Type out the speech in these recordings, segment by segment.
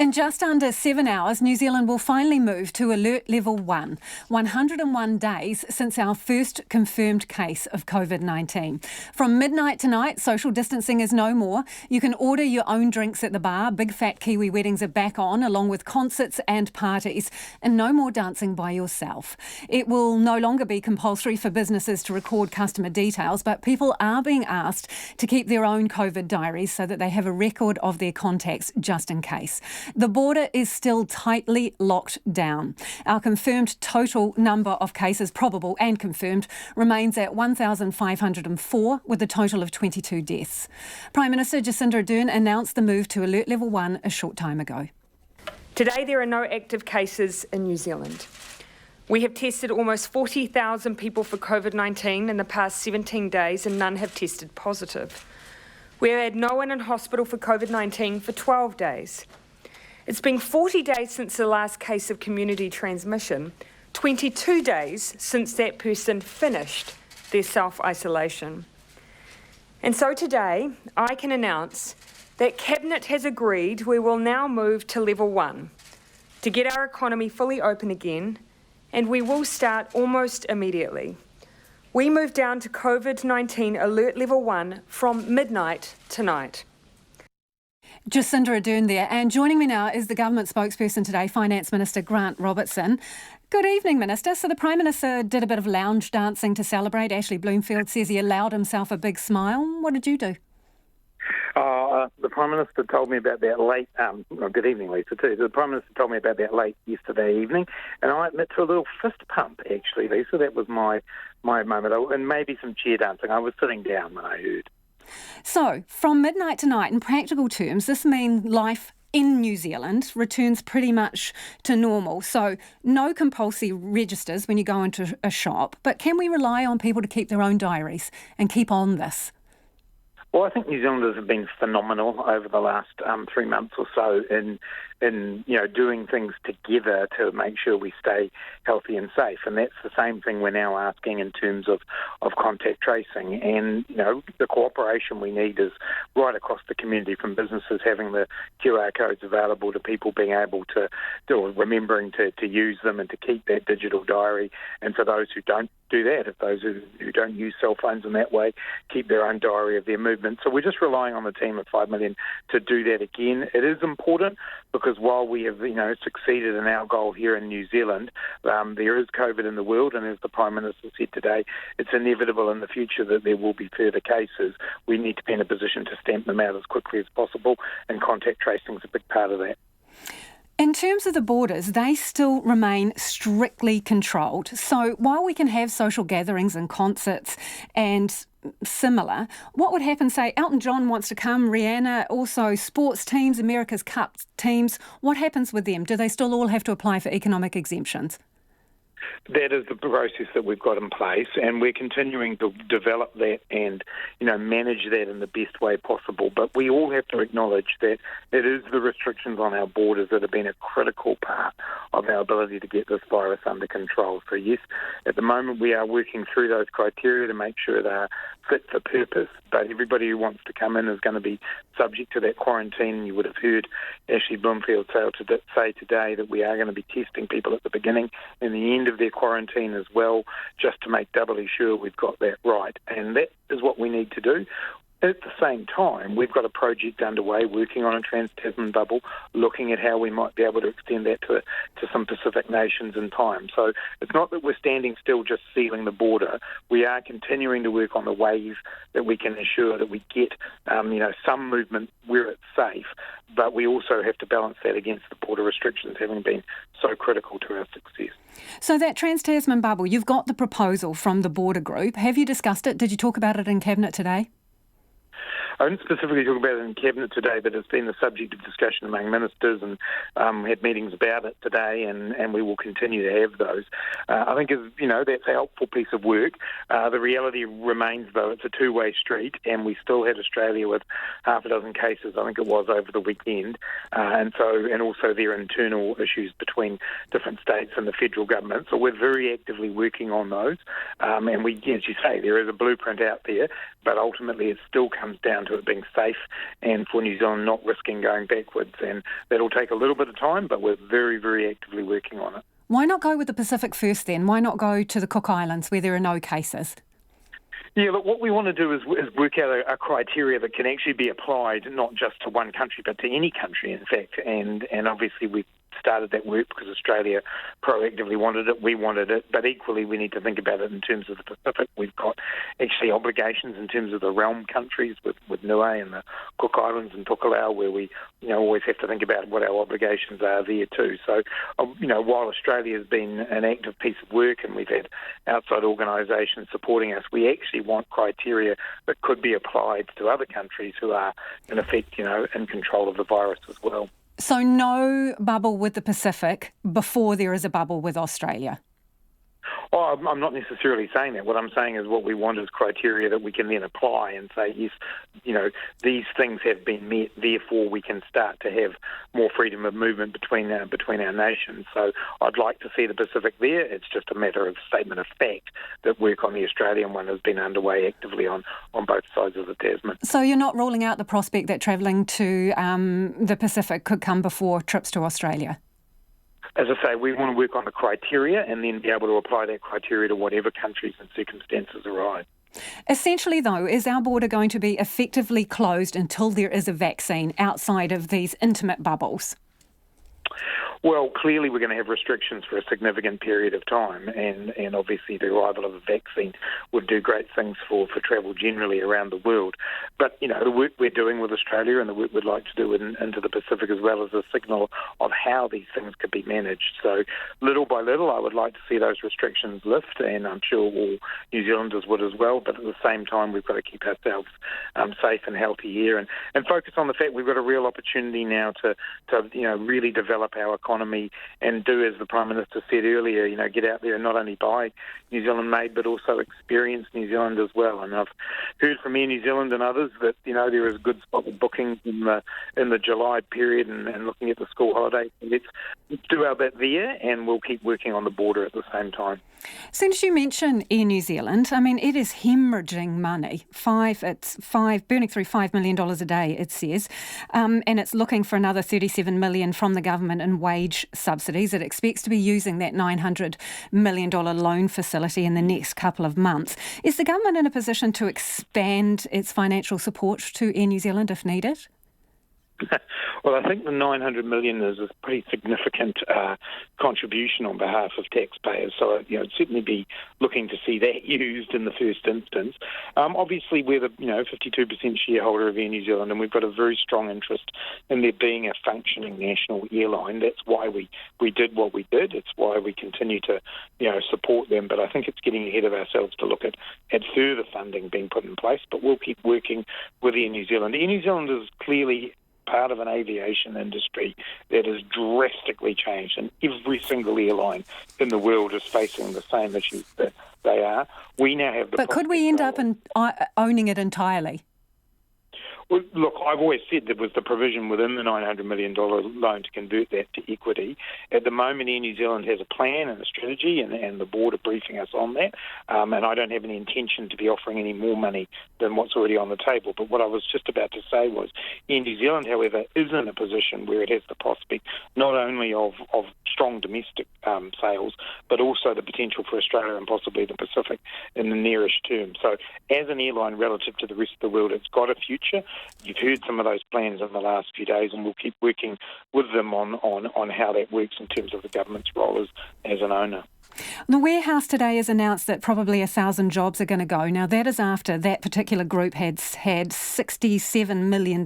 In just under 7 hours, New Zealand will finally move to Alert Level 1, 101 days since our first confirmed case of COVID-19. From midnight tonight, social distancing is no more. You can order your own drinks at the bar. Big fat Kiwi weddings are back on, along with concerts and parties, and no more dancing by yourself. It will no longer be compulsory for businesses to record customer details, but people are being asked to keep their own COVID diaries so that they have a record of their contacts just in case. The border is still tightly locked down. Our confirmed total number of cases, probable and confirmed, remains at 1,504 with a total of 22 deaths. Prime Minister Jacinda Ardern announced the move to Alert Level 1 a short time ago. Today there are no active cases in New Zealand. We have tested almost 40,000 people for COVID-19 in the past 17 days and none have tested positive. We have had no one in hospital for COVID-19 for 12 days. It's been 40 days since the last case of community transmission, 22 days since that person finished their self-isolation. And so today, I can announce that Cabinet has agreed we will now move to Level 1 to get our economy fully open again, and we will start almost immediately. We move down to COVID-19 Alert Level 1 from midnight tonight. Jacinda Ardern there, and joining me now is the government spokesperson today, Finance Minister Grant Robertson. Good evening, Minister. So the Prime Minister did a bit of lounge dancing to celebrate. Ashley Bloomfield says he allowed himself a big smile. What did you do? The Prime Minister told me about that late, good evening, Lisa, too. The Prime Minister told me about that late yesterday evening, and I admit to a little fist pump, actually, Lisa. That was my moment, and maybe some cheer dancing. I was sitting down when I heard. So, from midnight tonight, in practical terms, this means life in New Zealand returns pretty much to normal. So, no compulsory registers when you go into a shop, but can we rely on people to keep their own diaries and keep on this? Well, I think New Zealanders have been phenomenal over the last 3 months or so in doing things together to make sure we stay healthy and safe. And that's the same thing we're now asking in terms of contact tracing. And, the cooperation we need is right across the community, from businesses having the QR codes available to people being able to remembering to use them and to keep that digital diary. And for those who don't do that, if those who don't use cell phones in that way, keep their own diary of their movement. So we're just relying on the team of 5 million to do that again. It is important because while we have, succeeded in our goal here in New Zealand, there is COVID in the world, and as the Prime Minister said today, it's inevitable in the future that there will be further cases. We need to be in a position to stamp them out as quickly as possible, and contact tracing is a big part of that. In terms of the borders, they still remain strictly controlled. So while we can have social gatherings and concerts and similar, what would happen, say, Elton John wants to come, Rihanna, also sports teams, America's Cup teams, what happens with them? Do they still all have to apply for economic exemptions? That is the process that we've got in place, and we're continuing to develop that and, manage that in the best way possible. But we all have to acknowledge that it is the restrictions on our borders that have been a critical part of our ability to get this virus under control. So yes, at the moment we are working through those criteria to make sure they are fit for purpose, but everybody who wants to come in is going to be subject to that quarantine. You would have heard Ashley Bloomfield say today that we are going to be testing people at the beginning and the end of their quarantine as well, just to make doubly sure we've got that right. And that is what we need to do. At the same time, we've got a project underway working on a Trans-Tasman bubble, looking at how we might be able to extend that to some Pacific nations in time. So it's not that we're standing still just sealing the border. We are continuing to work on the ways that we can ensure that we get some movement where it's safe, but we also have to balance that against the border restrictions having been so critical to our success. So that Trans-Tasman bubble, you've got the proposal from the border group. Have you discussed it? Did you talk about it in Cabinet today? I didn't specifically talk about it in Cabinet today, but it's been the subject of discussion among ministers, and had meetings about it today, and we will continue to have those. I think, that's a helpful piece of work. The reality remains, though, it's a two-way street, and we still had Australia with half a dozen cases, I think it was, over the weekend, and also their internal issues between different states and the federal government. So we're very actively working on those, and we, as you say, there is a blueprint out there, but ultimately it still comes down to it being safe and for New Zealand not risking going backwards. And that'll take a little bit of time, but we're very, very actively working on it. Why not go with the Pacific first then? Why not go to the Cook Islands where there are no cases? Yeah, look, what we want to do is work out a criteria that can actually be applied not just to one country, but to any country, in fact. And obviously we've started that work because Australia proactively wanted it, we wanted it, but equally we need to think about it in terms of the Pacific. We've got actually obligations in terms of the realm countries with Niue and the Cook Islands and Tokelau, where we always have to think about what our obligations are there too. So, while Australia has been an active piece of work and we've had outside organisations supporting us, we actually want criteria that could be applied to other countries who are, in effect, in control of the virus as well. So no bubble with the Pacific before there is a bubble with Australia? Oh, I'm not necessarily saying that. What I'm saying is what we want is criteria that we can then apply and say, yes, these things have been met, therefore we can start to have more freedom of movement between our nations. So I'd like to see the Pacific there. It's just a matter of statement of fact that work on the Australian one has been underway actively on both sides of the Tasman. So you're not ruling out the prospect that travelling to the Pacific could come before trips to Australia? As I say, we want to work on the criteria and then be able to apply that criteria to whatever countries and circumstances arise. Essentially, though, is our border going to be effectively closed until there is a vaccine outside of these intimate bubbles? Well, clearly we're going to have restrictions for a significant period of time, and obviously the arrival of a vaccine would do great things for travel generally around the world. But, the work we're doing with Australia and the work we'd like to do into the Pacific as well as a signal of how these things could be managed. So little by little, I would like to see those restrictions lift, and I'm sure all New Zealanders would as well. But at the same time, we've got to keep ourselves safe and healthy here and focus on the fact we've got a real opportunity now to really develop our economy and do, as the Prime Minister said earlier, get out there and not only buy New Zealand made but also experience New Zealand as well. And I've heard from Air New Zealand and others that there is a good spot of bookings in the July period and looking at the school holidays. Let's do our bit there, and we'll keep working on the border at the same time. Since you mention Air New Zealand, it is hemorrhaging money. Burning through $5 million a day, it says, and it's looking for another $37 million from the government in wage subsidies. It expects to be using that $900 million loan facility in the next couple of months. Is the government in a position to expand its financial support to Air New Zealand if needed? Well, I think the $900 million is a pretty significant contribution on behalf of taxpayers. So, I'd certainly be looking to see that used in the first instance. Obviously, we're the 52% shareholder of Air New Zealand, and we've got a very strong interest in there being a functioning national airline. That's why we did what we did. It's why we continue to support them. But I think it's getting ahead of ourselves to look at further funding being put in place. But we'll keep working with Air New Zealand. Air New Zealand is clearly part of an aviation industry that has drastically changed, and every single airline in the world is facing the same issues that they are. We now have the... But could we end up owning it entirely? Well, look, I've always said there was the provision within the $900 million loan to convert that to equity. At the moment, Air New Zealand has a plan and a strategy, and the board are briefing us on that. And I don't have any intention to be offering any more money than what's already on the table. But what I was just about to say was Air New Zealand, however, is in a position where it has the prospect not only of strong domestic sales, but also the potential for Australia and possibly the Pacific in the nearest term. So as an airline relative to the rest of the world, it's got a future. You've heard some of those plans in the last few days, and we'll keep working with them on how that works in terms of the government's role as an owner. The warehouse today has announced that probably 1,000 jobs are going to go. Now, that is after that particular group had $67 million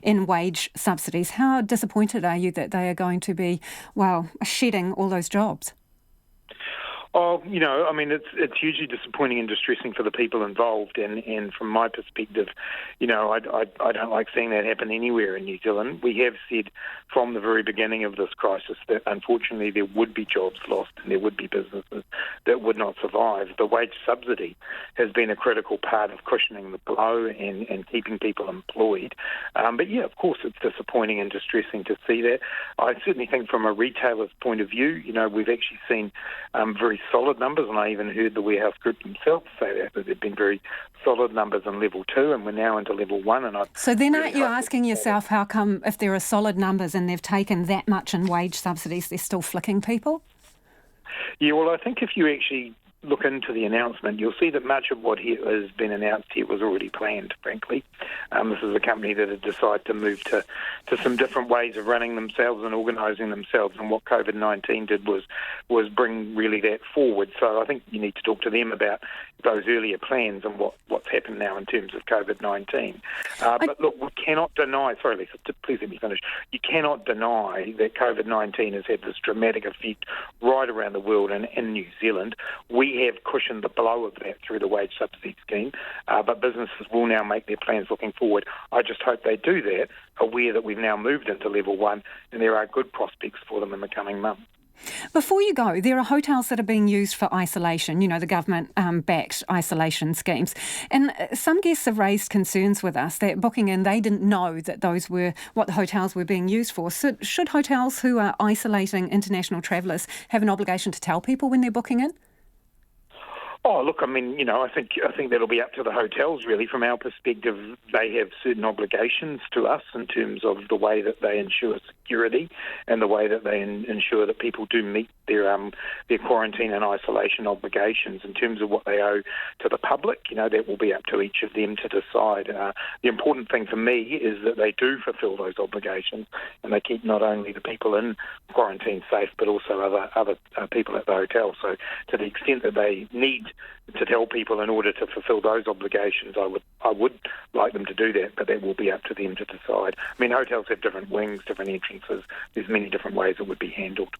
in wage subsidies. How disappointed are you that they are going to be, shedding all those jobs? Oh, it's hugely disappointing and distressing for the people involved, and from my perspective, I don't like seeing that happen anywhere in New Zealand. We have said from the very beginning of this crisis that unfortunately there would be jobs lost and there would be businesses that would not survive. The wage subsidy has been a critical part of cushioning the blow and keeping people employed. But yeah, of course it's disappointing and distressing to see that. I certainly think from a retailer's point of view, we've actually seen very very solid numbers, and I even heard the warehouse group themselves say that there've been very solid numbers in level 2, and we're now into level 1. And so then aren't you asking yourself how come, if there are solid numbers and they've taken that much in wage subsidies, they're still flicking people? Yeah, well, I think if you actually look into the announcement, you'll see that much of what has been announced here was already planned, frankly. This is a company that had decided to move to some different ways of running themselves and organising themselves, and what COVID-19 did was bring really that forward. So I think you need to talk to them about those earlier plans and what's happened now in terms of COVID-19. But look, we cannot deny, sorry Lisa, please let me finish. You cannot deny that COVID-19 has had this dramatic effect right around the world and in New Zealand. We have cushioned the blow of that through the wage subsidy scheme, but businesses will now make their plans looking forward. I just hope they do that, aware that we've now moved into level 1 and there are good prospects for them in the coming months. Before you go, there are hotels that are being used for isolation, the government-backed isolation schemes. And some guests have raised concerns with us that booking in, they didn't know that those were what the hotels were being used for. So should hotels who are isolating international travellers have an obligation to tell people when they're booking in? Oh, look, I mean, I think that'll be up to the hotels, really. From our perspective, they have certain obligations to us in terms of the way that they ensure security and the way that they ensure that people do meet their quarantine and isolation obligations. In terms of what they owe to the public, that will be up to each of them to decide. The important thing for me is that they do fulfil those obligations and they keep not only the people in quarantine safe, but also other people at the hotel. So to the extent that they need to tell people in order to fulfil those obligations, I would like them to do that, but that will be up to them to decide. I mean, hotels have different wings, different entrances. There's many different ways it would be handled.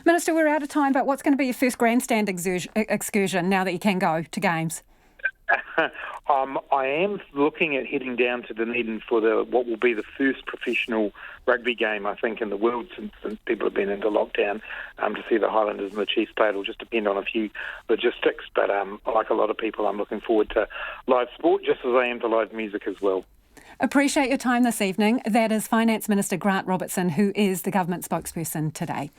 Minister, we're out of time, but what's going to be your first grandstand excursion now that you can go to games? I am looking at heading down to Dunedin for what will be the first professional rugby game, I think, in the world since people have been into lockdown, to see the Highlanders and the Chiefs play. It'll just depend on a few logistics, but like a lot of people, I'm looking forward to live sport just as I am to live music as well. Appreciate your time this evening. That is Finance Minister Grant Robertson, who is the government spokesperson today.